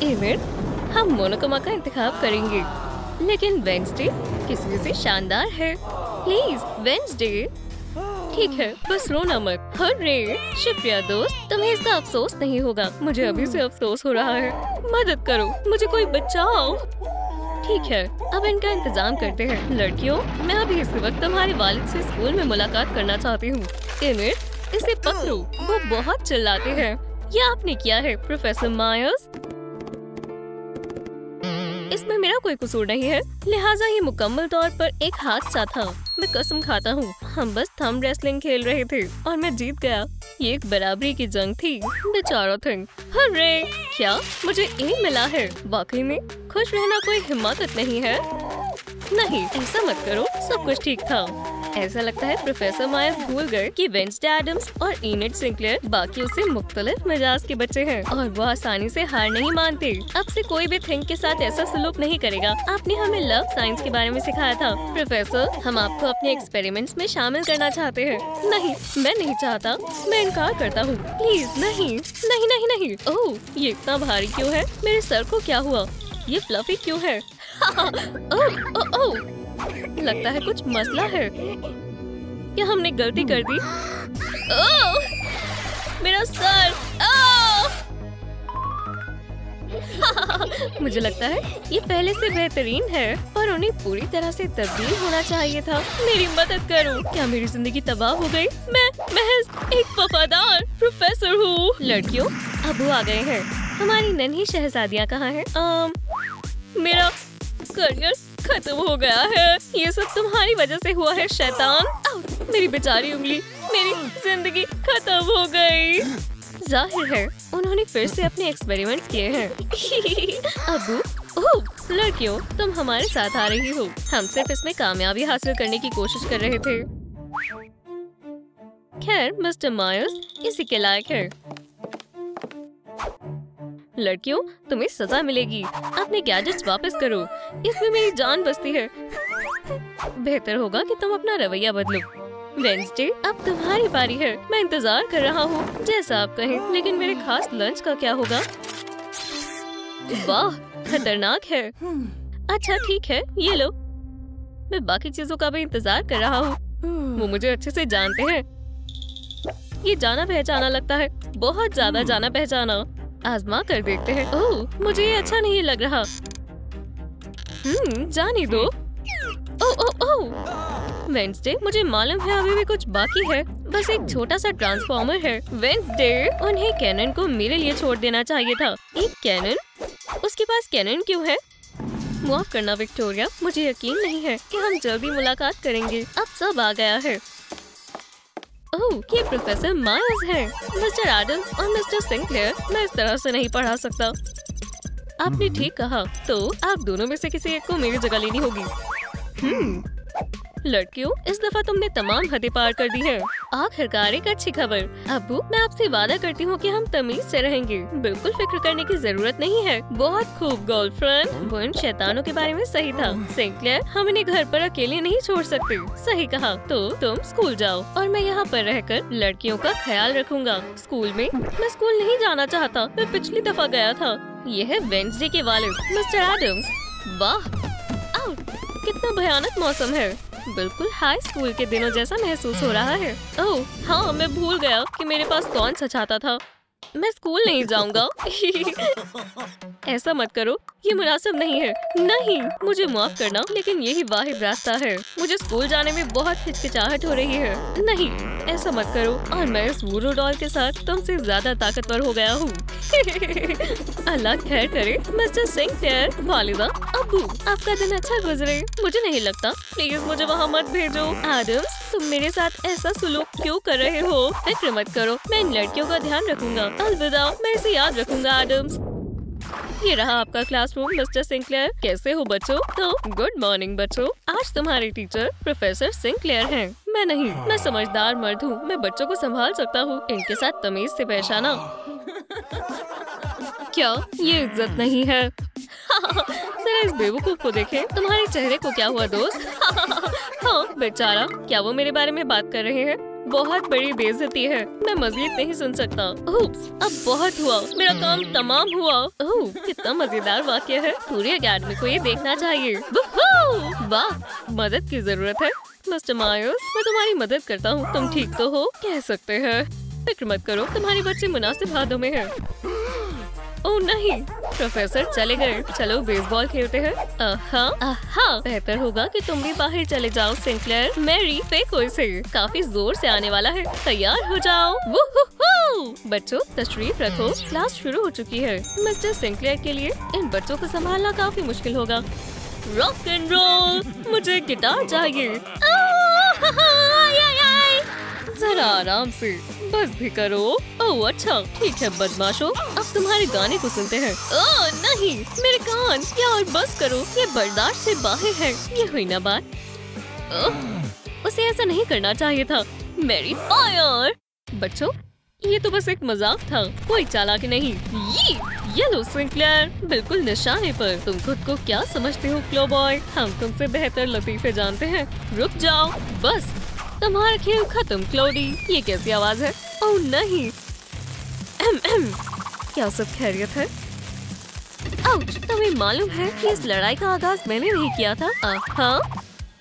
Emir, हम मोनोकोमा का इंतखाब करेंगे, लेकिन वेंसडे किसी से शानदार है। Please Wednesday. ठीक है, बस रोना मत। हर्रे, शुक्रिया दोस्त, तुम्हें इसका अफसोस नहीं होगा। मुझे अभी से अफसोस हो रहा है। मदद करो, मुझे कोई बचाओ। ठीक है, अब इनका इंतजाम करते हैं। लड़कियों, मैं अभी इसी वक्त तुम्हारे वालिद से स्कूल में मुलाकात करना चाहती हूँ। एमिर, इसे पकड़ो, वो बहुत चिल्लाते हैं। ये आपने किया है प्रोफेसर मायर्स। इसमें मेरा कोई कसूर नहीं है, लिहाजा ये मुकम्मल तौर पर एक हादसा था। मैं कसम खाता हूँ, हम बस थंब रेसलिंग खेल रहे थे और मैं जीत गया। ये एक बराबरी की जंग थी। बेचारा थिंग। हर्रे, क्या मुझे ए मिला है? वाकई में खुश रहना कोई हिम्मत नहीं है। नहीं, ऐसा मत करो, सब कुछ ठीक था। ऐसा लगता है प्रोफेसर मायर्स भूल गए कि वेंसडे एडम्स और इनेट सिंक्लेयर बाकियों से मुख्तलिफ मिजाज के बच्चे हैं और वो आसानी से हार नहीं मानते। अब से कोई भी थिंग के साथ ऐसा सलूक नहीं करेगा। आपने हमें लव साइंस के बारे में सिखाया था। प्रोफेसर, हम आपको अपने एक्सपेरिमेंट्स में शामिल करना चाहते हैं। नहीं, मैं नहीं चाहता, मैं इनकार करता हूँ। प्लीज नहीं, नहीं नहीं नहीं। ओह, ये इतना भारी क्यों है? मेरे सर को क्या हुआ? ये फ्लफी क्यों है? ओह ओह ओह, लगता है कुछ मसला है। क्या हमने गलती कर दी? ओह, मेरा सर। मुझे लगता है ये पहले से बेहतरीन है, पर उन्हें पूरी तरह से तब्दील होना चाहिए था। मेरी मदद करो। क्या मेरी जिंदगी तबाह हो गई? मैं महज एक वफादार प्रोफेसर हूँ। लड़कियों, अबू आ गए हैं। हमारी नन्ही शहजादियाँ कहाँ हैं? मेरा करियर खत्म हो गया है। ये सब तुम्हारी वजह से हुआ है शैतान। मेरी बेचारी उंगली, मेरी जिंदगी खत्म हो गई। जाहिर है उन्होंने फिर से अपने एक्सपेरिमेंट्स किए हैं। अबू, ओह, लड़कियों, तुम हमारे साथ आ रही हो। हम सिर्फ इसमें कामयाबी हासिल करने की कोशिश कर रहे थे। खैर, मिस्टर मायर्स इसी के लायक है। लड़कियों, तुम्हें सजा मिलेगी। अपने गैजेट्स वापस करो, इसमें मेरी जान बसती है। बेहतर होगा कि तुम अपना रवैया बदलो। वेंसडे, अब तुम्हारी बारी है। मैं इंतजार कर रहा हूँ, जैसा आप कहें। लेकिन मेरे खास लंच का क्या होगा? वाह, खतरनाक है। अच्छा ठीक है, ये लो। मैं बाकी चीजों का भी इंतजार कर रहा हूँ। वो मुझे अच्छे से जानते हैं। ये जाना पहचाना लगता है, बहुत ज्यादा जाना पहचाना। आजमा कर देखते हैं। ओह, मुझे ये अच्छा नहीं लग रहा। जाने दो। ओह ओह ओह, वेंसडे, मुझे मालूम है अभी भी कुछ बाकी है। बस एक छोटा सा ट्रांसफॉर्मर है। वेंसडे, उन्हें कैनन को मेरे लिए छोड़ देना चाहिए था। एक कैनन? उसके पास कैनन क्यों है? माफ करना विक्टोरिया, मुझे यकीन नहीं है कि हम जल्दी मुलाकात करेंगे। अब सब आ गया है। ओह, ये प्रोफेसर मायर्स हैं। मिस्टर एडम्स और मिस्टर सिंक्लेयर, मैं इस तरह से नहीं पढ़ा सकता। आपने ठीक कहा, तो आप दोनों में से किसी एक को मेरी जगह लेनी होगी। लड़कियों, इस दफा तुमने तमाम हदें पार कर दी है। आखिरकार एक अच्छी खबर। अब्बू, मैं आपसे वादा करती हूँ कि हम तमीज से रहेंगे। बिल्कुल फिक्र करने की जरूरत नहीं है। बहुत खूब गर्लफ्रेंड। वो इन शैतानों के बारे में सही था। सिंक्लेयर, हम इन्हें घर पर अकेले नहीं छोड़ सकते। सही कहा। तो तुम स्कूल जाओ और मैं यहाँ पर रहकर लड़कियों का ख्याल रखूंगा। स्कूल में? मैं स्कूल नहीं जाना चाहता। मैं पिछली दफा गया था। ये है वेंसडे के वालिद, मिस्टर एडम्स। वाह, कितना भयानक मौसम है। बिल्कुल हाई स्कूल के दिनों जैसा महसूस हो रहा है। ओह हाँ, मैं भूल गया कि मेरे पास कौन सा छाता था। मैं स्कूल नहीं जाऊंगा। ऐसा मत करो, ये मुनासिब नहीं है। नहीं, मुझे माफ करना, लेकिन यही वाहिद रास्ता है। मुझे स्कूल जाने में बहुत हिचकिचाहट हो रही है। नहीं, ऐसा मत करो। और मैं इस वूडू डॉल के साथ तुमसे ज्यादा ताकतवर हो गया हूँ। अल्लाह खैर करे। मिस्टर सिंक्लेयर, वालिदा, अब्बू, आपका दिन अच्छा गुजरे। मुझे नहीं लगता। प्लीज मुझे वहाँ मत भेजो। एडम्स, तुम मेरे साथ ऐसा सुलूक क्यों कर रहे हो? फिक्र मत करो, मैं इन लड़कियों का ध्यान रखूंगा। अलविदा, मैं इसे याद रखूंगा। एडम्स, ये रहा आपका क्लासरूम। मिस्टर सिंक्लेयर, कैसे हो बच्चों? तो गुड मॉर्निंग बच्चों। आज तुम्हारे टीचर प्रोफेसर सिंक्लेयर हैं। मैं नहीं, मैं समझदार मर्द हूँ। मैं बच्चों को संभाल सकता हूँ। इनके साथ तमीज से पेश आना। क्या ये इज्जत नहीं है? जरा इस बेवकूफ को देखें। तुम्हारे चेहरे को क्या हुआ दोस्त? हाँ बेचारा, क्या वो मेरे बारे में बात कर रहे हैं? बहुत बड़ी बेइज्जती है। मैं मजीद नहीं सुन सकता। उप्स, अब बहुत हुआ, मेरा काम तमाम हुआ। ओह, कितना मजेदार वाक्य है। पूरी अकेडमी को ये देखना चाहिए। वाह, मदद की जरूरत है। मिस्टर मायर्स, मैं तुम्हारी मदद करता हूँ। तुम ठीक तो हो? कह सकते हैं। फिक्र मत करो, तुम्हारे बच्चे मुनासिब हाथों में है। ओह नहीं, प्रोफेसर चले गए। चलो बेसबॉल खेलते हैं। बेहतर होगा कि तुम भी बाहर चले जाओ। सिंक्लेयर, मैरी, फेंको इसे। काफी जोर से आने वाला है। तैयार हो जाओ। बच्चों, तशरीफ रखो, क्लास शुरू हो चुकी है। मिस्टर सिंक्लेयर के लिए इन बच्चों को संभालना काफी मुश्किल होगा। रॉक एंड रोल, मुझे गिटार चाहिए। जरा आराम से, बस भी करो। ओह अच्छा, ठीक है बदमाशों, अब तुम्हारे गाने को सुनते हैं। ओह नहीं, मेरे कान, यार बस करो, ये बर्दाश्त से बाहर है। ये हुई ना बात। उसे ऐसा नहीं करना चाहिए था। मेरी फायर। बच्चों, ये तो बस एक मजाक था, कोई चालाकी नहीं। ये लो सिंक्लेयर, बिल्कुल निशाने पर। तुम खुद को क्या समझते हो क्लो बॉय? हम तुमसे बेहतर लतीफे जानते हैं। रुक जाओ, बस तुम्हारा खेल खत्म क्लोडी। ये कैसी आवाज है? ओह नहीं। क्या सब खैरियत है? आउच, तुम्हें मालूम है कि इस लड़ाई का आगाज मैंने नहीं किया था। हाँ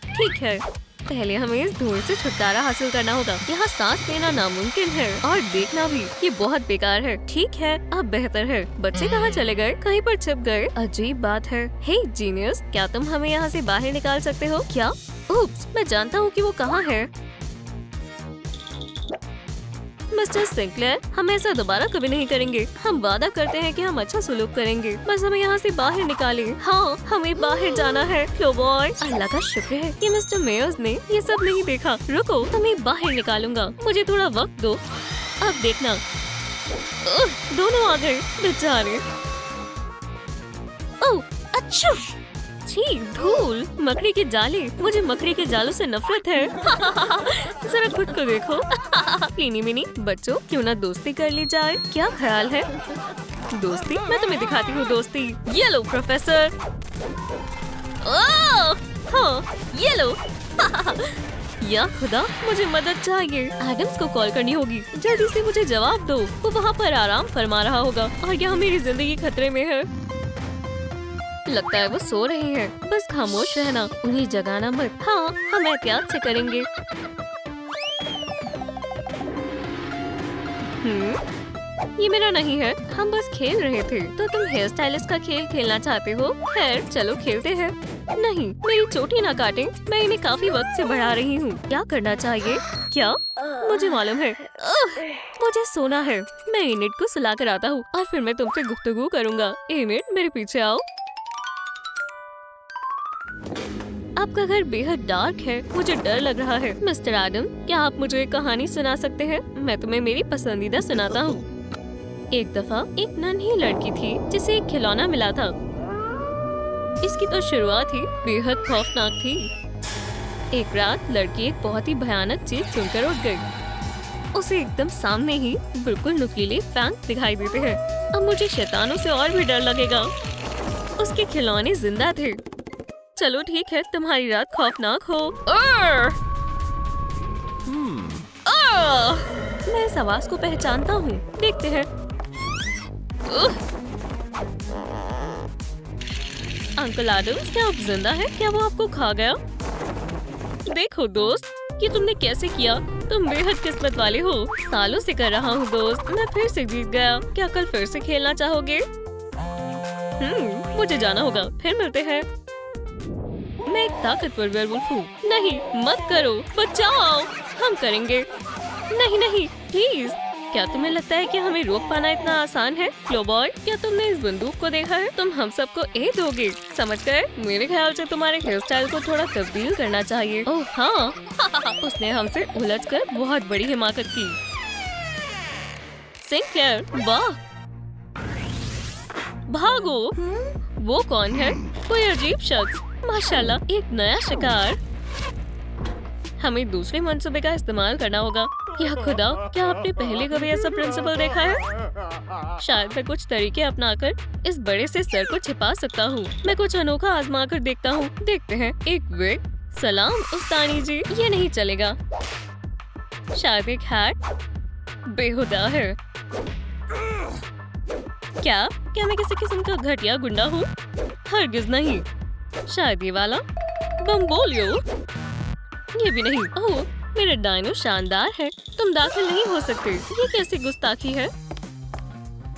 ठीक है, पहले हमें इस धुएं से छुटकारा हासिल करना होगा। यहाँ सांस लेना नामुमकिन है और देखना भी। ये बहुत बेकार है। ठीक है, अब बेहतर है। बच्चे कहाँ चले गए? कहीं पर छिप गए? अजीब बात है। हे जीनियस, क्या तुम हमें यहाँ से बाहर निकाल सकते हो क्या? उप्स, मैं जानता हूँ कि वो कहाँ है। मिस्टर सिंक्लेयर, हम ऐसा दोबारा कभी नहीं करेंगे। हम वादा करते हैं कि हम अच्छा सलूक करेंगे। बस हमें यहाँ से बाहर निकालें। हाँ, हमें बाहर जाना है। क्लो बॉय, अल्लाह का शुक्र है कि मिस्टर मेयर्स ने ये सब नहीं देखा। रुको, तुम्हें बाहर निकालूंगा, मुझे थोड़ा वक्त दो। अब देखना। दोनों आ गए बेचारे। ओह अच्छा, छी, धूल, मकड़ी के जाले। मुझे मकड़ी के जालों से नफरत है। जरा खुद को देखो। टीनी मिनी बच्चों, क्यों ना दोस्ती कर ली जाए? क्या ख्याल है? दोस्ती? मैं तुम्हें दिखाती हूँ दोस्ती। ये लो प्रोफेसर। हाँ, ये लो। या खुदा, मुझे मदद चाहिए। एडम्स को कॉल करनी होगी। जल्दी से मुझे जवाब दो। वो वहाँ पर आराम फरमा रहा होगा और यहाँ मेरी जिंदगी खतरे में है। लगता है वो सो रही हैं। बस खामोश रहना, उन्हें जगाना मत। हाँ, हम एहतियात से करेंगे। ये मेरा नहीं है, हम बस खेल रहे थे। तो तुम हेयर स्टाइलिस्ट का खेल खेलना चाहते हो? खैर चलो खेलते हैं। नहीं, मेरी चोटी ना काटें, मैं इन्हें काफी वक्त से बढ़ा रही हूँ। क्या करना चाहिए? क्या? मुझे मालूम है। मुझे सोना है। मैं इनिट को सुला कर आता हूँ और फिर मैं तुमसे गुफ्तगू करूँगा। इनिट, मेरे पीछे आओ। आपका घर बेहद डार्क है, मुझे डर लग रहा है। मिस्टर एडम, क्या आप मुझे एक कहानी सुना सकते हैं? मैं तुम्हें मेरी पसंदीदा सुनाता हूँ। एक दफा एक नन्ही लड़की थी जिसे एक खिलौना मिला था। इसकी तो शुरुआत ही बेहद खौफनाक थी। एक रात लड़की एक बहुत ही भयानक चीख सुनकर उठ गई। उसे एकदम सामने ही बिल्कुल नुकीले फैंग दिखाई देते हैं। अब मुझे शैतानों से और भी डर लगेगा। उसके खिलौने जिंदा थे। चलो ठीक है, तुम्हारी रात खौफनाक हो। मैं इस आवाज को पहचानता हूँ। देखते हैं। अंकल एडम्स, क्या आप जिंदा हैं? क्या वो आपको खा गया? देखो दोस्त, ये तुमने कैसे किया? तुम बेहद किस्मत वाले हो। सालों से कर रहा हूँ दोस्त, मैं फिर से जीत गया। क्या कल फिर से खेलना चाहोगे? मुझे जाना होगा, फिर मिलते हैं। मैं एक ताकतवर वेयरवुल्फ हूँ। नहीं, मत करो, बचाओ। हम करेंगे। नहीं नहीं, प्लीज। क्या तुम्हें लगता है कि हमें रोक पाना इतना आसान है? क्लो बॉय, क्या तुमने इस बंदूक को देखा है? तुम हम सबको ए दोगे, समझ गए? मेरे ख्याल से तुम्हारे हेयर स्टाइल को थोड़ा तब्दील करना चाहिए। ओह हाँ। उसने हमसे उलझकर बहुत बड़ी हिमाकत की। सिंक्लेयर, वाह। भागो। वो कौन है? कोई अजीब शख्स। माशाल्लाह, एक नया शिकार। हमें दूसरे मंसूबे का इस्तेमाल करना होगा। या खुदा, क्या आपने पहले कभी ऐसा प्रिंसिपल देखा है? शायद मैं कुछ तरीके अपनाकर इस बड़े से सर को छिपा सकता हूँ। मैं कुछ अनोखा आजमा कर देखता हूँ। देखते हैं। एक विग। सलाम उस्तानी जी। ये नहीं चलेगा। शायद एक हैट बेहुदा है। क्या मैं किसी किस्म का घटिया गुंडा हूँ? हरगिज नहीं। शायद ये वाला बम्बोलियो। ये भी नहीं। ओह, मेरा डायनो शानदार है। तुम दाखिल नहीं हो सकते। ये कैसी गुस्ताखी है?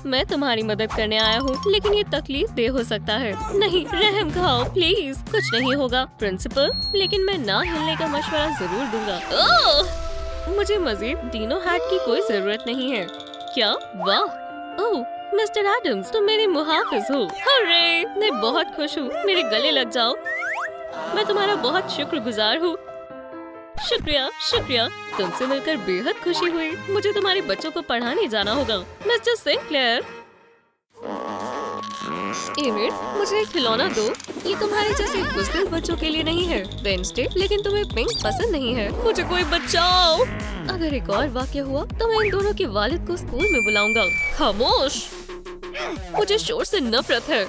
मैं तुम्हारी मदद करने आया हूँ, लेकिन ये तकलीफ दे हो सकता है। नहीं, रहम खाओ प्लीज। कुछ नहीं होगा प्रिंसिपल, लेकिन मैं ना हिलने का मशवरा जरूर दूंगा। ओह, मुझे मजीद डिनो हैट की कोई जरूरत नहीं है। क्या? वाह! ओह मिस्टर एडम्स, तुम मेरे मुहाफिज हो। अरे, मैं बहुत खुश हूँ। मेरे गले लग जाओ। मैं तुम्हारा बहुत शुक्रगुजार हूँ। शुक्रिया शुक्रिया। तुमसे मिलकर बेहद खुशी हुई। मुझे तुम्हारे बच्चों को पढ़ाने जाना होगा। मिस्टर सिंक्लेयर, एमिड, मुझे एक खिलौना दो। ये तुम्हारे जैसे बुज़दिल बच्चों के लिए नहीं है वेडनेसडे, लेकिन तुम्हें पिंक पसंद नहीं है। मुझे कोई बचाओ। अगर एक और वाक़या हुआ तो मैं इन दोनों के वालिद को स्कूल में बुलाऊंगा। खामोश, मुझे शोर से नफरत है।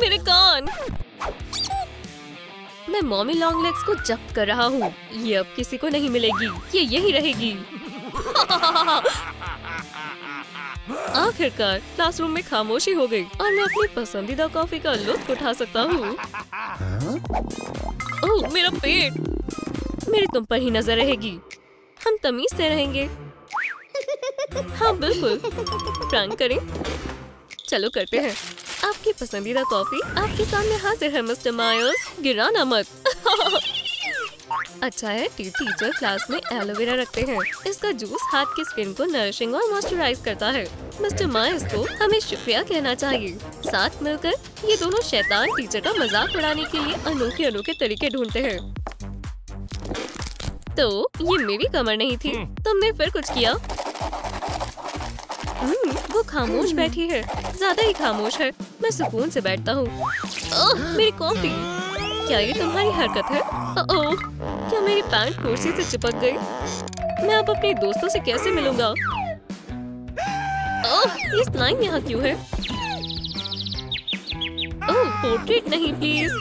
मेरे कान। मैं मॉमी लॉन्ग लेग्स को जब्त कर रहा हूँ। ये अब किसी को नहीं मिलेगी। ये यही रहेगी। आखिरकार क्लासरूम में खामोशी हो गई और मैं अपनी पसंदीदा कॉफी का लुत्फ उठा सकता हूँ। ओह, मेरा पेट। मेरी तुम पर ही नजर रहेगी। हम तमीज से रहेंगे। हाँ बिल्कुल। प्रैंक करें। चलो करते हैं। आपकी पसंदीदा कॉफी आपके सामने हाजिर है मिस्टर मायर्स। गिराना मत। अच्छा है, टीचर क्लास में एलोवेरा रखते हैं। इसका जूस हाथ की स्किन को नरिशिंग और मॉइस्चराइज करता है। मिस्टर मायर्स को हमें शुक्रिया कहना चाहिए। साथ मिलकर ये दोनों शैतान टीचर का मजाक उड़ाने के लिए अनोखे तरीके ढूंढते हैं। तो ये मेरी कमर नहीं थी, तुमने फिर कुछ किया। वो खामोश बैठी है, ज्यादा ही खामोश है। मैं सुकून से बैठता हूँ। मेरी कॉफी। क्या ये तुम्हारी हरकत है? ओह, क्या मेरी पैंट कुर्सी से चिपक गई? मैं अब अपने दोस्तों से कैसे मिलूंगा? ओह, ये स्लाइम यहाँ क्यों है? ओह, पोर्ट्रेट नहीं प्लीज।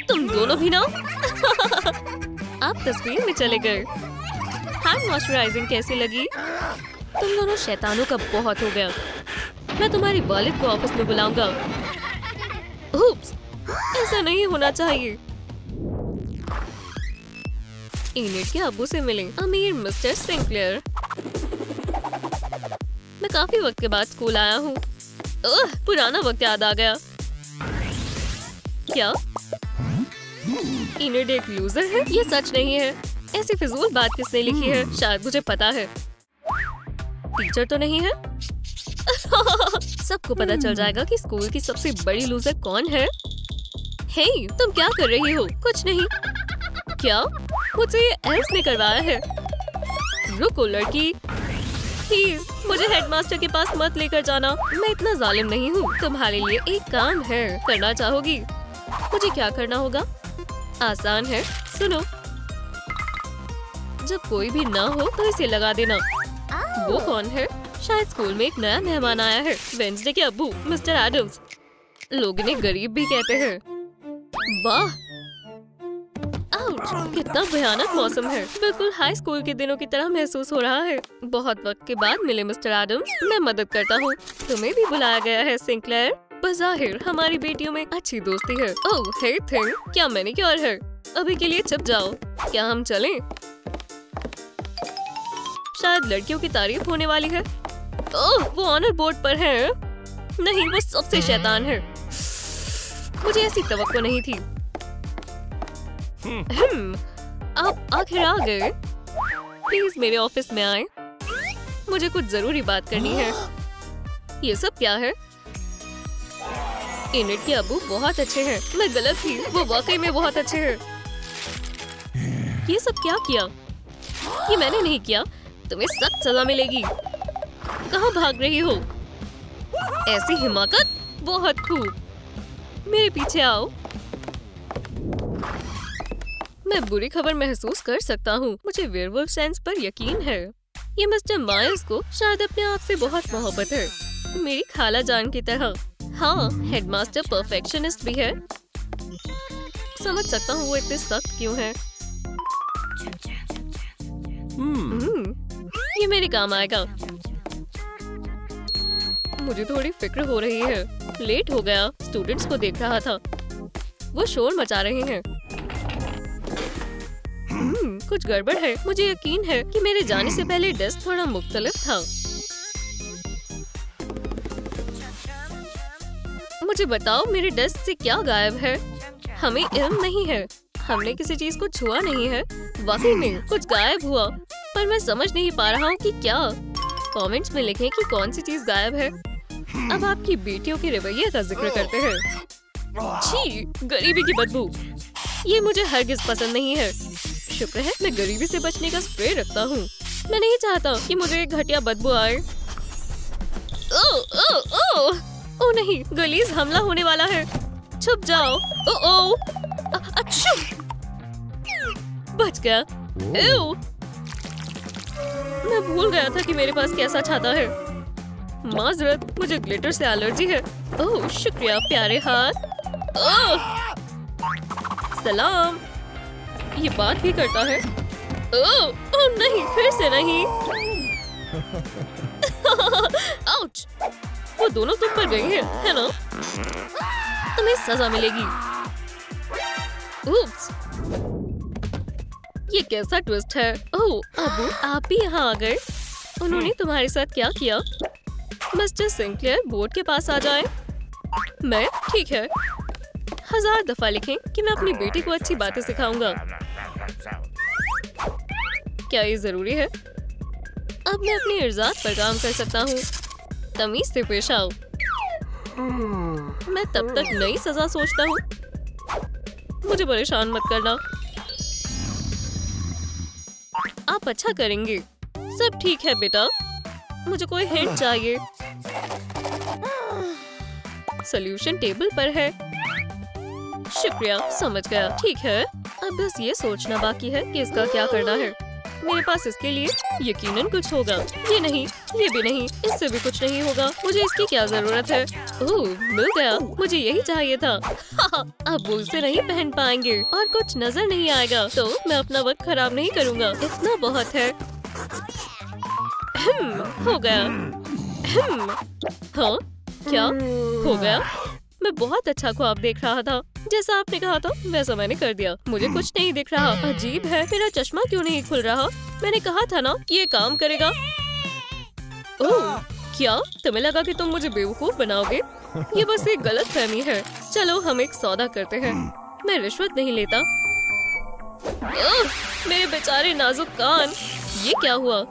तुम दोनों भी ना। आप तस्वीर में चले गए। हैंड मॉइस्चराइजिंग कैसी लगी? तुम दोनों शैतानों का बहुत हो गया। मैं तुम्हारी वालिद को ऑफिस में बुलाऊंगा। उप्स, ऐसा नहीं होना चाहिए। एनिड के अब्बू से मिले, अमीर मिस्टर सिंक्लेयर। मैं काफी वक्त के बाद स्कूल आया हूँ। पुराना वक्त याद आ गया। क्या एनिड एक लूजर है? ये सच नहीं है। ऐसी फिजूल बात किसने लिखी है? शायद मुझे पता है। टीचर तो नहीं है। सबको पता चल जाएगा कि स्कूल की सबसे बड़ी लूजर कौन है। हे, तुम क्या कर रही हो? कुछ नहीं। क्या? मुझे ये एल्स ने करवाया है। रुको लड़की, प्लीज मुझे हेडमास्टर के पास मत लेकर जाना। मैं इतना जालिम नहीं हूँ। तुम्हारे लिए एक काम है, करना चाहोगी? मुझे क्या करना होगा? आसान है, सुनो। जब कोई भी ना हो तो इसे लगा देना। वो कौन है? शायद स्कूल में एक नया मेहमान आया है। वेडनेसडे के अब्बू मिस्टर एडम्स। लोग इन्हें गरीब भी कहते हैं। वाह, आउच, कितना भयानक मौसम है। बिल्कुल हाई स्कूल के दिनों की तरह महसूस हो रहा है। बहुत वक्त के बाद मिले मिस्टर एडम्स। मैं मदद करता हूँ। तुम्हें भी बुलाया गया है सिंक्लेयर। बज़ाहिर हमारी बेटियों में अच्छी दोस्ती है। ओह हे थिंग, क्या मैनिक्योर है? अभी के लिए चुप जाओ। क्या हम चलें? शायद लड़कियों की तारीफ होने वाली है। ओह, वो ऑनर बोर्ड पर है। नहीं, वो सबसे शैतान है। मुझे ऐसी तवक्को नहीं थी। आप आखिर आ गए। प्लीज मेरे ऑफिस में आए। मुझे कुछ जरूरी बात करनी है। ये सब क्या है? एनिड के अब्बू बहुत अच्छे हैं। मैं गलत थी, वो वाकई में बहुत अच्छे हैं। ये सब क्या किया? ये मैंने नहीं किया। तुम्हें सख्त सजा मिलेगी। कहाँ भाग रही हो? ऐसी हिमाकत? बहुत खूब। मेरे पीछे आओ। मैं बुरी खबर महसूस कर सकता हूँ। मुझे वेयरवुल्फ सेंस पर यकीन है। ये मिस्टर मायर्स को शायद अपने आप से बहुत मोहब्बत है, मेरी खाला जान की तरह। हाँ, हेडमास्टर परफेक्शनिस्ट भी है। समझ सकता हूँ वो इतने सख्त क्यों है। ये मेरे काम आएगा। मुझे थोड़ी फिक्र हो रही है। लेट हो गया। स्टूडेंट्स को देख रहा था, वो शोर मचा रहे हैं। कुछ गड़बड़ है। मुझे यकीन है कि मेरे जाने से पहले डेस्क थोड़ा मुख्तलिफ था। मुझे बताओ मेरे डेस्क से क्या गायब है? हमें इल्म नहीं है। हमने किसी चीज को छुआ नहीं है। वाकई में कुछ गायब हुआ, पर मैं समझ नहीं पा रहा हूँ कि क्या। कमेंट्स में लिखें कि कौन सी चीज गायब है। अब आपकी बेटियों के रवैये का जिक्र करते हैं। छी, गरीबी की बदबू। ये मुझे हरगिज पसंद नहीं है। शुक्र है मैं गरीबी से बचने का स्प्रे रखता हूँ। मैं नहीं चाहता कि मुझे घटिया बदबू आए। ओ नहीं, गलीज हमला होने वाला है। छुप जाओ। ओ अच्छा, बच गया। मैं भूल गया था कि मेरे पास कैसा छाता है। माजरत, मुझे ग्लिटर से एलर्जी है। ओह शुक्रिया प्यारे हाथ। सलाम। ये बात भी करता है। ओह नहीं, फिर से नहीं। आउच! वो दोनों तुम पर गई हैं, है ना? तुम्हें सजा मिलेगी। उप्स! ये कैसा ट्विस्ट है? ओह अबू, आप भी यहाँ आ गए। उन्होंने तुम्हारे साथ क्या किया? मिस्टर सिंक्लेयर, बोर्ड के पास आ जाएं। मैं ठीक है। 1000 दफा लिखें कि मैं अपनी बेटी को अच्छी बातें सिखाऊंगा। क्या ये जरूरी है? अब मैं अपनी इर्जात पर काम कर सकता हूँ। तमीज से पेश आओ। मैं तब तक नई सजा सोचता हूँ। मुझे परेशान मत करना। आप अच्छा करेंगे। सब ठीक है बेटा। मुझे कोई हिंट चाहिए। सॉल्यूशन टेबल पर है। शुक्रिया, समझ गया। ठीक है, अब बस ये सोचना बाकी है कि इसका क्या करना है। मेरे पास इसके लिए यकीनन कुछ होगा। ये नहीं, ये भी नहीं, इससे भी कुछ नहीं होगा। मुझे इसकी क्या जरूरत है? ओह, मिल गया। मुझे यही चाहिए था। अब वो इसे नहीं पहन पाएंगे और कुछ नजर नहीं आएगा, तो मैं अपना वक्त खराब नहीं करूँगा। इतना बहुत है। हो गया। हाँ, क्या हो गया? मैं बहुत अच्छा ख्वाब देख रहा था। जैसा आपने कहा था वैसा मैंने कर दिया। मुझे कुछ नहीं दिख रहा। अजीब है, मेरा चश्मा क्यों नहीं खुल रहा? मैंने कहा था ना कि ये काम करेगा। ओह, क्या तुम्हें लगा कि तुम मुझे बेवकूफ बनाओगे? ये बस एक गलतफहमी है। चलो हम एक सौदा करते हैं। मैं रिश्वत नहीं लेता। मेरे बेचारे नाजुक कान। ये क्या हुआ?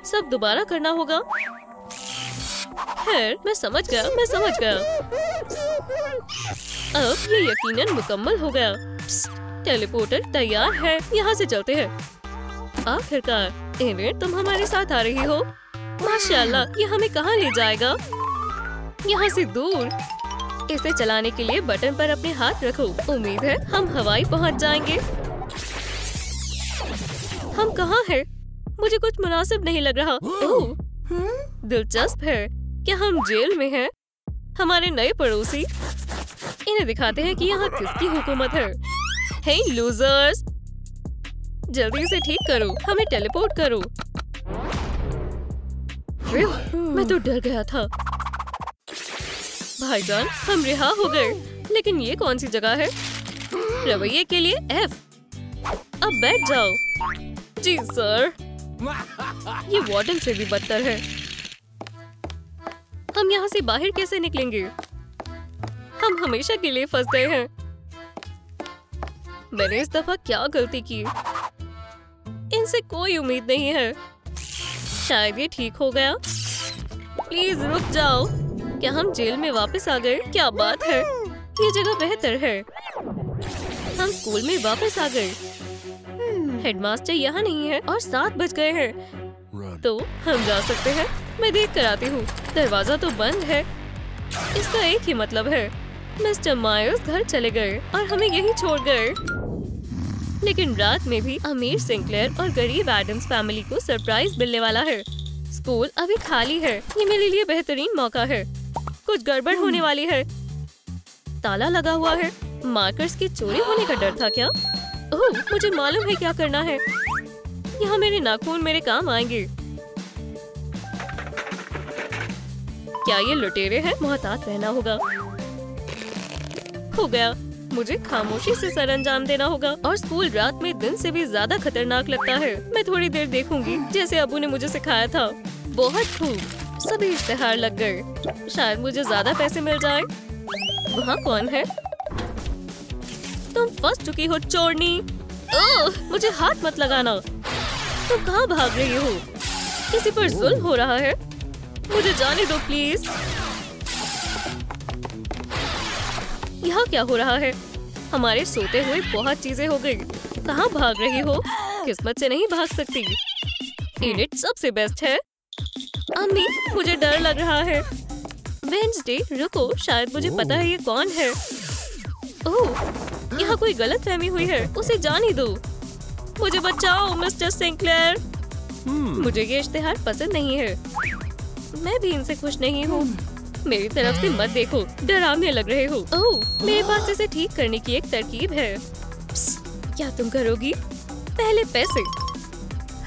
सब दोबारा करना होगा। खैर, मैं समझ गया। अब ये यकीनन मुकम्मल हो गया। टेलीपोर्टर तैयार है। यहाँ से चलते हैं। आखिरकार, एवेट तुम हमारे साथ आ रही हो। माशाल्लाह, ये हमें कहाँ ले जाएगा? यहाँ से दूर। इसे चलाने के लिए बटन पर अपने हाथ रखो। उम्मीद है हम हवाई पहुँच जाएंगे। हम कहाँ हैं? मुझे कुछ मुनासिब नहीं लग रहा। ओह, दिलचस्प है। क्या हम जेल में हैं? हमारे नए पड़ोसी। इन्हें दिखाते हैं कि यहाँ किसकी हुकूमत है। हे लूजर्स, जल्दी से ठीक करो। हमें टेलीपोर्ट करो। मैं तो डर गया था। भाईजान, हम रिहा हो गए। लेकिन ये कौन सी जगह है? रवैये के लिए F। अब बैठ जाओ। जी सर। ये वार्डन से भी बदतर है। हम यहाँ से बाहर कैसे निकलेंगे? हम हमेशा के लिए फंस गए हैं। मैंने इस दफा क्या गलती की? इनसे कोई उम्मीद नहीं है। शायद ये ठीक हो गया। प्लीज रुक जाओ। क्या हम जेल में वापस आ गए? क्या बात है, ये जगह बेहतर है। हम स्कूल में वापस आ गए। हेडमास्टर यहाँ नहीं है और 7 बज गए हैं। तो हम जा सकते हैं। मैं देख कर आती हूँ। दरवाजा तो बंद है। इसका एक ही मतलब है, मिस्टर मायर्स घर चले गए और हमें यही छोड़ गए। लेकिन रात में भी अमीर सिंक्लेयर और गरीब एडम्स फैमिली को सरप्राइज मिलने वाला है। स्कूल अभी खाली है। ये मेरे लिए बेहतरीन मौका है। कुछ गड़बड़ होने वाली है। ताला लगा हुआ है। मार्कर्स की चोरी होने का डर था क्या? ओह, मुझे मालूम है क्या करना है। यहाँ मेरे नाखून मेरे काम आएंगे। क्या ये लुटेरे हैं? मोहतात रहना होगा। हो गया, मुझे खामोशी से सरअंजाम देना होगा। और स्कूल रात में दिन से भी ज्यादा खतरनाक लगता है। मैं थोड़ी देर देखूंगी जैसे अबू ने मुझे सिखाया था। बहुत खूब, सभी इश्तेहार लग गए। शायद मुझे ज्यादा पैसे मिल जाए। वहाँ कौन है? तुम फंस चुकी हो चोरनी। ओह, मुझे हाथ मत लगाना। तुम कहाँ भाग रही हो? किसी पर जुल्म हो रहा है। मुझे जाने दो प्लीज। यहाँ क्या हो रहा है? हमारे सोते हुए बहुत चीजें हो गई। कहाँ भाग रही हो? किस्मत से नहीं भाग सकती। इनिट सबसे बेस्ट है। अम्मी, मुझे डर लग रहा है। वेडनेसडे, रुको, शायद मुझे पता है ये कौन है। ओह, यहाँ कोई गलतफहमी हुई है। उसे जाने दो। मुझे बचाओ मिस्टर सिंक्लेयर। मुझे ये इश्तेहार पसंद नहीं है। मैं भी इनसे खुश नहीं हूँ। मेरी तरफ से मत देखो, डरावने लग रहे हो। ओह, मेरे पास इसे ठीक करने की एक तरकीब है। क्या तुम करोगी? पहले पैसे।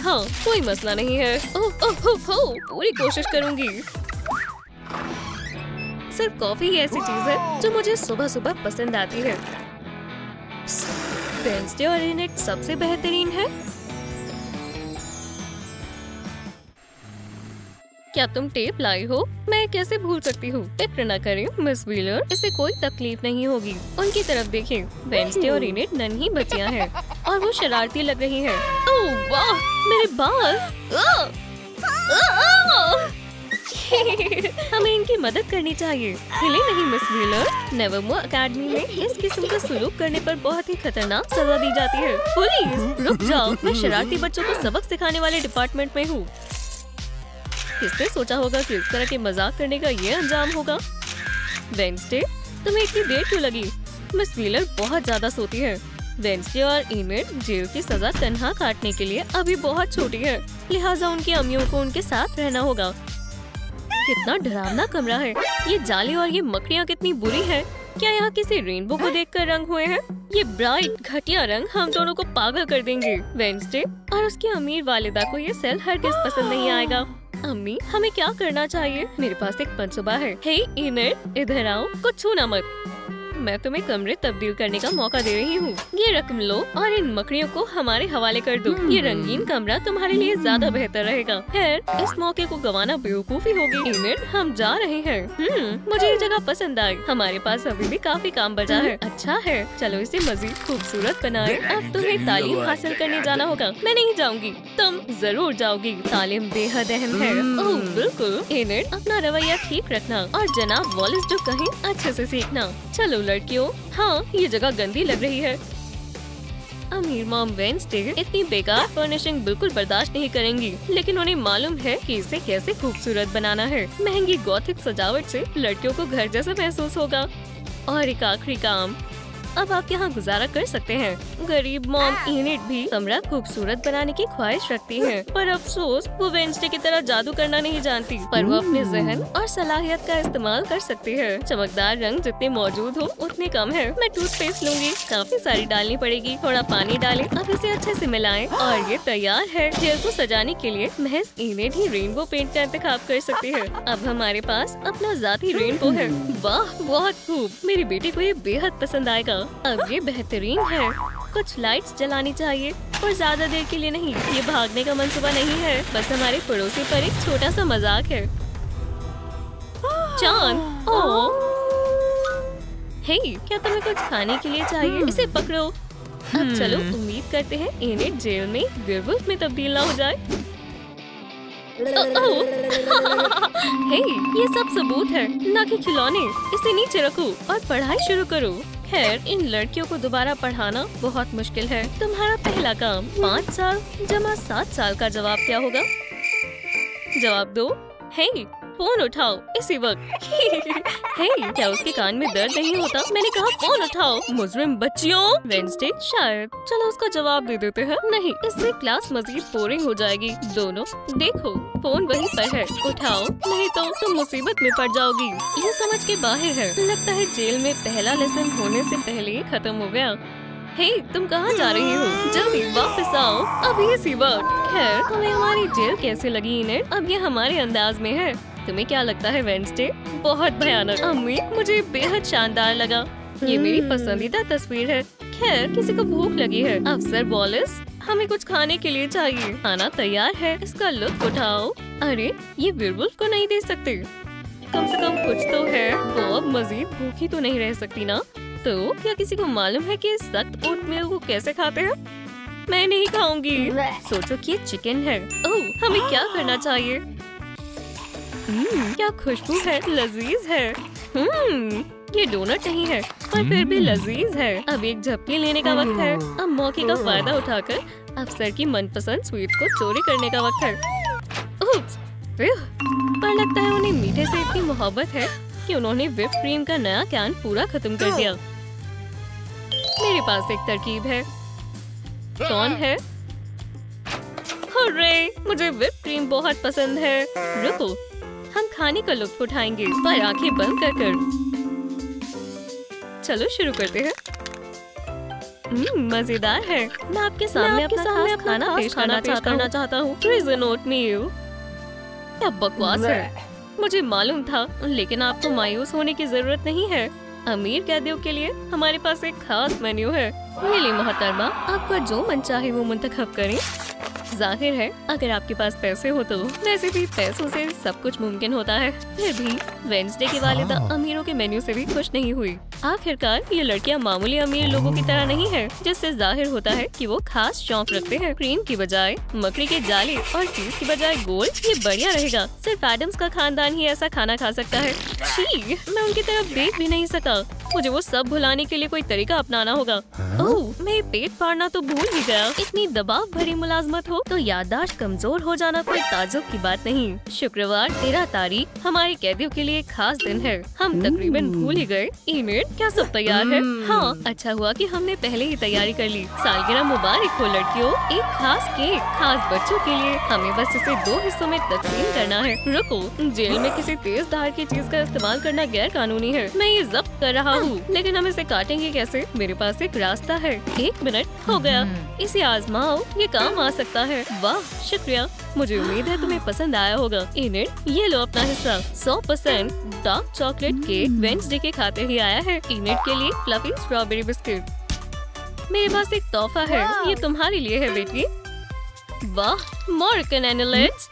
हाँ, कोई मसला नहीं है। ओह ओह ओह, पूरी कोशिश करूंगी। सिर्फ कॉफी ही ऐसी चीज है जो मुझे सुबह सुबह पसंद आती है। वेडनेसडे और इनिट सबसे बेहतरीन है। क्या तुम टेप लाई हो? मैं कैसे भूल सकती हूँ। फिक्र न करें मिस व्हीलर, इससे कोई तकलीफ नहीं होगी। उनकी तरफ देखें, वेडनेसडे और इनिट नन्ही बच्चियाँ हैं और वो शरारती लग रही हैं। ओह वाह, मेरे बाल। हमें इनकी मदद करनी चाहिए। हिले नहीं मिस व्हीलर। नेवरमोर अकेडमी में इस किस्म का सुलूक करने पर बहुत ही खतरनाक सजा दी जाती है। पुलिस, रुक जाओ, मैं शरारती बच्चों को सबक सिखाने वाले डिपार्टमेंट में हूँ। किसने सोचा होगा कि इस तरह के मजाक करने का ये अंजाम होगा? वेडनेसडे, तुम्हें इतनी देर क्यों लगी? मिस व्हीलर बहुत ज्यादा सोती है। वेडनेसडे और इनिट जेल की सजा तन्हा काटने के लिए अभी बहुत छोटी है, लिहाजा उनकी अम्मियों को उनके साथ रहना होगा। कितना डरावना कमरा है। ये जाले और ये मकड़ियाँ कितनी बुरी है। क्या यहाँ किसी रेनबो को देखकर रंग हुए हैं? ये ब्राइट घटिया रंग हम दोनों को पागल कर देंगे। वेडनेसडे और उसकी अमीर वालिदा को ये सेल हरगिज़ पसंद नहीं आएगा। अम्मी, हमें क्या करना चाहिए? मेरे पास एक मंसूबा है। हे इनिट, इधर आओ, कुछ छूना मत। मैं तुम्हें कमरे तब्दील करने का मौका दे रही हूँ। ये रकम लो और इन मकड़ियों को हमारे हवाले कर दो। ये रंगीन कमरा तुम्हारे लिए ज्यादा बेहतर रहेगा। खैर, इस मौके को गंवाना बेवकूफी होगी। इनिट, हम जा रहे हैं। मुझे ये जगह पसंद आई। हमारे पास अभी भी काफी काम बचा है। अच्छा है, चलो इसे मजीद खूबसूरत बनाए। अब तुम्हें तालीम हासिल करने जाना होगा। मैं नहीं जाऊंगी, तुम जरूर जाओगी। तालीम बेहद अहम है। ओह बिल्कुल। इनिट, अपना रवैया ठीक रखना और जनाब वॉलिस जो कहें अच्छे से सीखना। चलो लड़कियों, हाँ ये जगह गंदी लग रही है। अमीर मॉम वेडनेसडे इतनी बेकार फर्निशिंग बिल्कुल बर्दाश्त नहीं करेंगी, लेकिन उन्हें मालूम है कि इसे कैसे खूबसूरत बनाना है। महंगी गॉथिक सजावट से लड़कियों को घर जैसा महसूस होगा। और एक आखिरी काम, अब आप यहाँ गुजारा कर सकते हैं। गरीब मॉम इनिट भी कमरा खूबसूरत बनाने की ख्वाहिश रखती है, पर अफसोस वो वेडनेसडे की तरह जादू करना नहीं जानती। पर वो अपने जहन और सलाहियत का इस्तेमाल कर सकती है। चमकदार रंग जितने मौजूद हो उतने कम है। मैं टूथपेस्ट लूंगी, काफी सारी डालनी पड़ेगी। थोड़ा पानी डालें, अब इसे अच्छे से मिलाएं और ये तैयार है। जेल को सजाने के लिए महज इनिट ही रेनबो पेंट का इंतखाब कर सकती है। अब हमारे पास अपना जाती रेनबो है। वाह, बहुत खूब। मेरी बेटी को ये बेहद पसंद आएगा। अब ये बेहतरीन है। कुछ लाइट्स जलानी चाहिए और ज्यादा देर के लिए नहीं। ये भागने का मंसूबा नहीं है, बस हमारे पड़ोसी पर एक छोटा सा मजाक है। चांद, ओह, हे, क्या तुम्हें कुछ खाने के लिए चाहिए? इसे पकड़ो। अब चलो, उम्मीद करते हैं इनिट जेल में गिरवुल्फ में तब्दील ना हो जाए। हे, ये सब सबूत है, ना कि खिलौने। इसे नीचे रखो और पढ़ाई शुरू करो। खैर, इन लड़कियों को दोबारा पढ़ाना बहुत मुश्किल है। तुम्हारा पहला काम 5 साल जमा 7 साल का जवाब क्या होगा? जवाब दो। हे, फोन उठाओ इसी वक्त। हे, क्या उसके कान में दर्द नहीं होता? मैंने कहा फोन उठाओ, मुजरिम बच्चियों। वेडनेसडे, शायद। चलो उसका जवाब दे देते हैं। नहीं, इससे क्लास मजीद बोरिंग हो जाएगी। दोनों देखो, फोन वहीं पर है, उठाओ, नहीं तो तुम मुसीबत में पड़ जाओगी। ये समझ के बाहर है। लगता है जेल में पहला लेसन होने से पहले ही खत्म हो गया। हे, तुम कहाँ जा रही हो? जल्दी वापस आओ, अभी सी बात। खैर, तुम्हें हमारी जेल कैसे लगी इनेट? अब ये हमारे अंदाज में है। तुम्हें क्या लगता है वेडनेसडे? बहुत भयानक। अम्मी, मुझे बेहद शानदार लगा। ये मेरी पसंदीदा तस्वीर है। खैर, किसी को भूख लगी है। अफसर वॉलिस, हमें कुछ खाने के लिए चाहिए। खाना तैयार है, इसका लुत्फ उठाओ। अरे, ये वेयरवुल्फ को नहीं दे सकते। कम से कम कुछ तो है। वो अब मजीद भूखी तो नहीं रह सकती ना? तो क्या किसी को मालूम है कि सख्त ओटमील को कैसे खाते हैं? मैं नहीं खाऊंगी। सोचो कि ये चिकन है। ओह, हमें क्या करना चाहिए? क्या खुशबू है, लजीज है। ये डोनट नहीं है, पर फिर भी लजीज है। अब एक झपकी लेने का वक्त है। अब मौके का फायदा उठाकर अफसर की मनपसंद स्वीट को चोरी करने का वक्त है। उप्स, पर लगता है उन्हें मीठे से इतनी मोहब्बत है कि उन्होंने व्हिप क्रीम का नया कैन पूरा खत्म कर दिया। मेरे पास एक तरकीब है। कौन है? हुर्रे, मुझे व्हिप क्रीम बहुत पसंद है। रुको, हम खाने का लुत्फ उठाएंगे, पर आंखें बंद कर कर। चलो शुरू करते हैं। मजेदार है। मैं आपके सामने अपना खाना पेश करना चाहता हूँ। Prison oatmeal. क्या बकवास है। मुझे मालूम था, लेकिन आपको मायूस होने की जरूरत नहीं है। अमीर कैदियों के लिए हमारे पास एक खास मेन्यू है। मिली मोहतरमा, आपका जो मन चाहे वो मुंतखब करें। जाहिर है, अगर आपके पास पैसे हो तो। वैसे भी पैसों से सब कुछ मुमकिन होता है। फिर भी वेडनेसडे की वालिदा अमीरों के मेन्यू से भी खुश नहीं हुई। आखिरकार ये लड़कियां मामूली अमीर लोगों की तरह नहीं है, जिससे जाहिर होता है कि वो खास शौक रखते हैं। क्रीम की बजाय मकड़ी के जाले और चीज की बजाय गोल्ड, ये बढ़िया रहेगा। सिर्फ एडम्स का खानदान ही ऐसा खाना खा सकता है। छी, मैं उनकी तरफ देख भी नहीं सका। मुझे वो सब भुलाने के लिए कोई तरीका अपनाना होगा। ओह, मैं पेट फाड़ना तो भूल ही गया। इतनी दबाव भरी मुलाजमत हो तो याददाश्त कमजोर हो जाना कोई ताज्जुब की बात नहीं। शुक्रवार 13 तारीख हमारे कैदियों के लिए खास दिन है। हम तकरीबन भूल ही गए। इनेट, क्या सब तैयार है? हाँ, अच्छा हुआ कि हमने पहले ही तैयारी कर ली। सालगिरह मुबारक हो लड़कियों। एक खास केक खास बच्चों के लिए। हमें बस इसे 2 हिस्सों में तकसीम करना है। रुको, जेल में किसी तेज धार की चीज का इस्तेमाल करना गैर कानूनी है। मैं ये जब्त कर रहा हूँ, लेकिन हम इसे काटेंगे कैसे? मेरे पास एक रास्ता है। 1 मिनट, हो गया। इसे आजमाओ, ये काम आ सकता है। वाह, शुक्रिया। मुझे उम्मीद है तुम्हें पसंद आया होगा। इनेट, ये लो अपना हिस्सा। 100% डार्क चॉकलेट केक वेडनेसडे के खाते ही आया है। इनेट के लिए फ्लफी स्ट्रॉबेरी बिस्किट। मेरे पास एक तोहफा है, ये तुम्हारे लिए है बेटी। वाह, मॉर्गन एनालेट्स,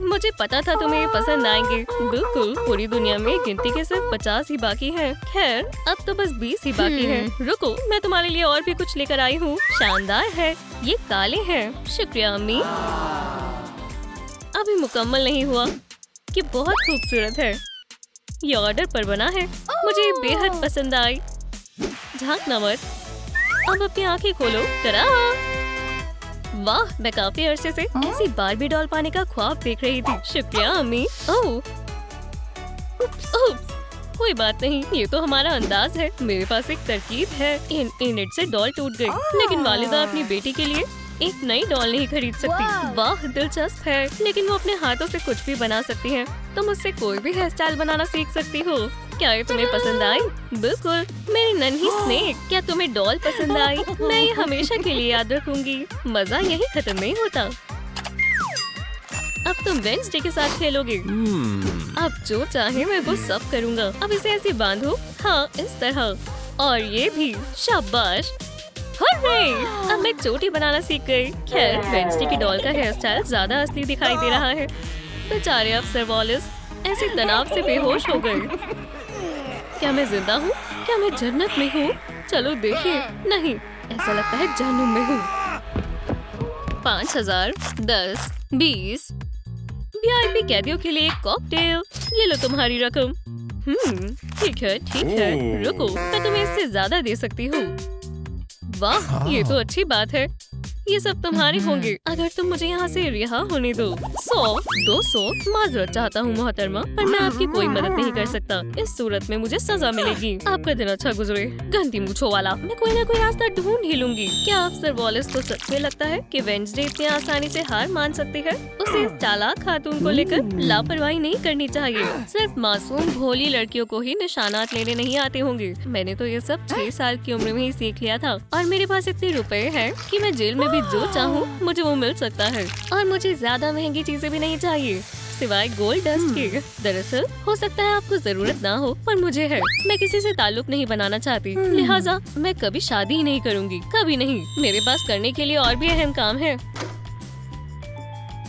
मुझे पता था तुम्हें ये पसंद आएंगे। बिल्कुल, पूरी दुनिया में गिनती के सिर्फ 50 ही बाकी हैं। खैर, अब तो बस 20 ही बाकी हैं। रुको, मैं तुम्हारे लिए और भी कुछ लेकर आई हूँ। शानदार है, ये काले हैं। शुक्रिया अम्मी। अभी मुकम्मल नहीं हुआ कि बहुत खूबसूरत है। ये ऑर्डर पर बना है, मुझे ये बेहद पसंद आई। झांकना मत, अब अपनी आंखें खोलो। तरा, वाह, मैं काफी अरसे से ऐसी बारबी डॉल पाने का ख्वाब देख रही थी। शुक्रिया अम्मी। ओह, उप्स, कोई बात नहीं, ये तो हमारा अंदाज है। मेरे पास एक तरकीब है। इनेट से डॉल टूट गई, लेकिन वालिदा अपनी बेटी के लिए एक नई डॉल नहीं खरीद सकती। वाह, दिलचस्प है, लेकिन वो अपने हाथों से कुछ भी बना सकती हैं। तुम मुझसे कोई भी हेयर स्टाइल बनाना सीख सकती हो। क्या ये तुम्हें पसंद आई? बिल्कुल, मेरी नन्ही स्नेक। क्या तुम्हें डॉल पसंद आई? मैं ये हमेशा के लिए याद रखूंगी। मजा यही खत्म नहीं होता। अब तुम वेडनेसडे के साथ खेलोगे। अब जो चाहे मैं वो सब करूँगा। अब इसे ऐसे बांधो, हाँ, इस तरह, और ये भी। शाबाश, हुर्रे! अब मैं चोटी बनाना सीख गई। खैर, वेडनेसडे की डॉल का हेयर स्टाइल ज्यादा असली दिखाई दे रहा है। बेचारे अफसर वॉलिस ऐसे तनाव से बेहोश हो गए। क्या मैं जिंदा हूँ? क्या मैं जन्नत में हूँ? चलो देखिए। नहीं, ऐसा लगता है जहन्नुम में हूँ। 5000, 10, 20। VIP कैदियों के लिए कॉकटेल। ये लो तुम्हारी रकम। ठीक है। रुको, मैं तुम्हें इससे ज्यादा दे सकती हूँ। वाह, ये तो अच्छी बात है। ये सब तुम्हारे होंगे अगर तुम मुझे यहाँ से रिहा होने दो। 100, 200 माजरत चाहता हूँ मोहतरमा, पर मैं आपकी कोई मदद नहीं कर सकता। इस सूरत में मुझे सजा मिलेगी। आपका दिन अच्छा गुजरे, गंदी मूंछों वाला। मैं कोई ना कोई रास्ता ढूंढ ही लूंगी। क्या अफसर वॉलिस को सच में लगता है कि वेंसडे इतनी आसानी से हार मान सकती है? उसे इस चालाक खातून को लेकर लापरवाही नहीं करनी चाहिए। सिर्फ मासूम भोली लड़कियों को ही निशानात लेने नहीं आते होंगे। मैंने तो ये सब 6 साल की उम्र में ही सीख लिया था और मेरे पास इतने रुपए हैं कि मैं जेल में भी जो चाहूँ मुझे वो मिल सकता है। और मुझे ज्यादा महंगी चीजें भी नहीं चाहिए सिवाय गोल्ड डस्ट के। दरअसल हो सकता है आपको जरूरत ना हो, पर मुझे है। मैं किसी से ताल्लुक नहीं बनाना चाहती, लिहाजा मैं कभी शादी ही नहीं करूँगी, कभी नहीं। मेरे पास करने के लिए और भी अहम काम है।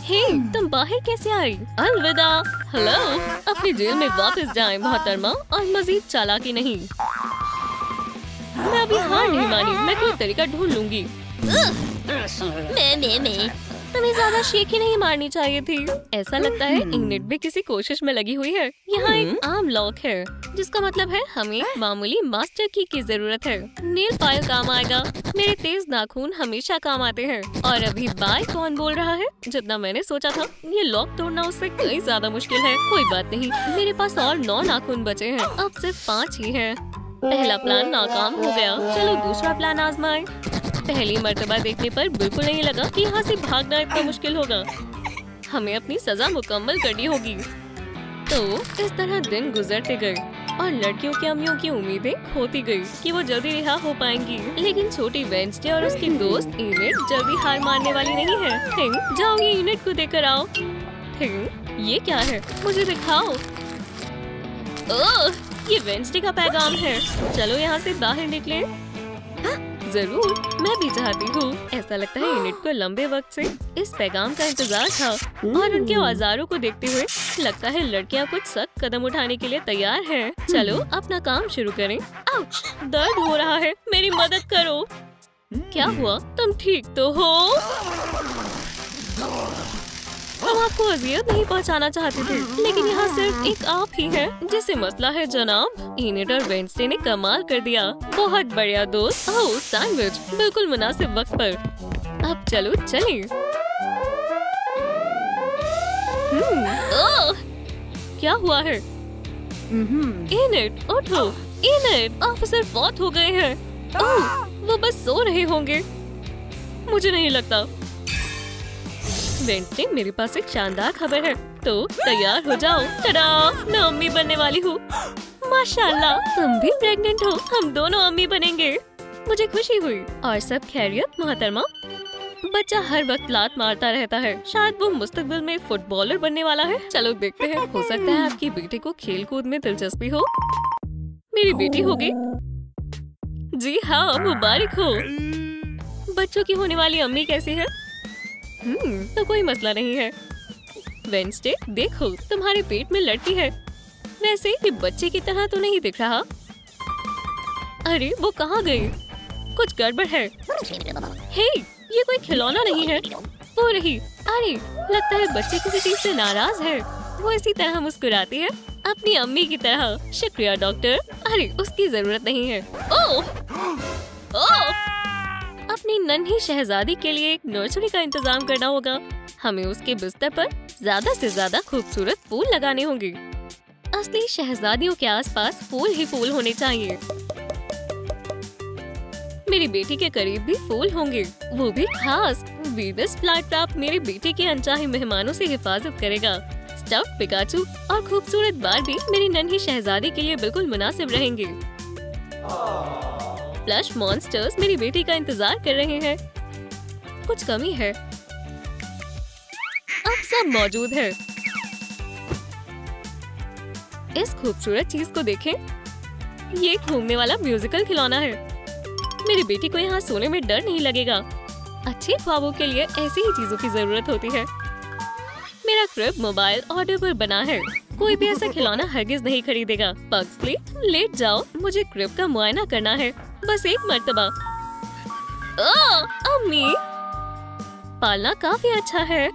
हे, तुम बाहर कैसे आई? अलविदा। हेलो, अपनी जेल में वापस जाएं मोहतरमा, और मजीद चालाकी नहीं। मैं अभी हार नहीं मानी, मैं कोई तरीका ढूंढ लूंगी। मैं तुम्हें ज्यादा शेक ही नहीं मारनी चाहिए थी। ऐसा लगता है इग्निट भी किसी कोशिश में लगी हुई है। यहाँ एक आम लॉक है, जिसका मतलब है हमें मामूली मास्टर की जरूरत है। नील फाइल काम आएगा। मेरे तेज नाखून हमेशा काम आते हैं। और अभी बाय कौन बोल रहा है? जितना मैंने सोचा था ये लॉक तोड़ना उससे कई ज्यादा मुश्किल है। कोई बात नहीं, मेरे पास और 9 नाखून बचे हैं, अब सिर्फ 5 ही हैं। पहला प्लान नाकाम हो गया, चलो दूसरा प्लान आजमाएं। पहली मर्तबा देखने पर बिल्कुल नहीं लगा कि यहाँ से भागना इतना मुश्किल होगा। हमें अपनी सजा मुकम्मल करनी होगी। तो इस तरह दिन गुजरते गए और लड़कियों की अम्मियों की उम्मीदें खोती गई कि वो जल्दी रिहा हो पाएंगी। लेकिन छोटी वेंसडे और उसकी दोस्त इनेट जल्दी हार मानने वाली नहीं है। थिंग, जाओ ये इनेट को देकर आओ। थिंग, ये क्या है? मुझे दिखाओ। ओह, ये वेंसडे का पैगाम है। चलो यहाँ से बाहर निकले। जरूर, मैं भी चाहती हूँ। ऐसा लगता है इनेट को लंबे वक्त से इस पैगाम का इंतजार था और उनके औजारों को देखते हुए लगता है लड़कियाँ कुछ सख्त कदम उठाने के लिए तैयार हैं। चलो अपना काम शुरू करें। आउच, दर्द हो रहा है, मेरी मदद करो। क्या हुआ? तुम ठीक तो हो? हम आपको अजियत नहीं पहुंचाना चाहते थे, लेकिन यहाँ सिर्फ एक आप ही है जिससे मसला है जनाब। इनेट और वेंसडे ने कमाल कर दिया। बहुत बढ़िया दोस्त। ओह, सैंडविच बिल्कुल मुनासिब वक्त पर। अब चलो चलें। ओह, क्या हुआ है? इनेट उठो। इनेट, ऑफिसर फौत हो गए हैं। ओह, वो बस सो रहे होंगे। मुझे नहीं लगता। वेंसडे, मेरे पास एक शानदार खबर है, तो तैयार हो जाओ। टडा, मैं अम्मी बनने वाली हूँ। माशाल्लाह, तुम भी प्रेग्नेंट हो। हम दोनों अम्मी बनेंगे। मुझे खुशी हुई। और सब खैरियत मोहतरमा? बच्चा हर वक्त लात मारता रहता है, शायद वो मुस्तकबिल में फुटबॉलर बनने वाला है। चलो देखते हैं, हो सकता है आपकी बेटी को खेल कूद में दिलचस्पी हो। मेरी बेटी होगी। जी हाँ, मुबारक हो। बच्चों की होने वाली अम्मी कैसी है? तो कोई मसला नहीं है। वेंसडे, देखो तुम्हारे पेट में लड़की है। वैसे ये बच्चे की तरह तो नहीं दिख रहा। अरे वो कहाँ गई? कुछ गड़बड़ है। हे, ये कोई खिलौना नहीं है। वो रही। अरे लगता है बच्चे किसी चीज से नाराज है। वो इसी तरह मुस्कुराती है, अपनी अम्मी की तरह। शुक्रिया डॉक्टर। अरे उसकी जरूरत नहीं है। ओह ओह, अपनी नन्ही शहजादी के लिए एक नर्सरी का इंतजाम करना होगा। हमें उसके बिस्तर पर ज्यादा से ज्यादा खूबसूरत फूल लगाने होंगे। असली शहजादियों के आसपास फूल ही फूल होने चाहिए। मेरी बेटी के करीब भी फूल होंगे, वो भी खास। वीनस फ्लाईट्रैप मेरी बेटी के अनचाहे मेहमानों से हिफाजत करेगा। स्टफ्ड पिकाचू और खूबसूरत बार्बी मेरी नन्ही शहजादी के लिए बिल्कुल मुनासिब रहेंगे। प्लश मॉन्स्टर्स मेरी बेटी का इंतजार कर रहे हैं। कुछ कमी है? अब सब मौजूद है। इस खूबसूरत चीज को देखें, ये घूमने वाला म्यूजिकल खिलौना है। मेरी बेटी को यहाँ सोने में डर नहीं लगेगा। अच्छे ख्वाबों के लिए ऐसी ही चीजों की जरूरत होती है। मेरा क्रिब मोबाइल ऑर्डर पर बना है। कोई भी ऐसा खिलौना हरगिज नहीं खरीदेगा। पक्सली, लेट जाओ, मुझे क्रिब का मुआयना करना है, बस एक मर्तबा। ओह, अम्मी, पालना काफी अच्छा है।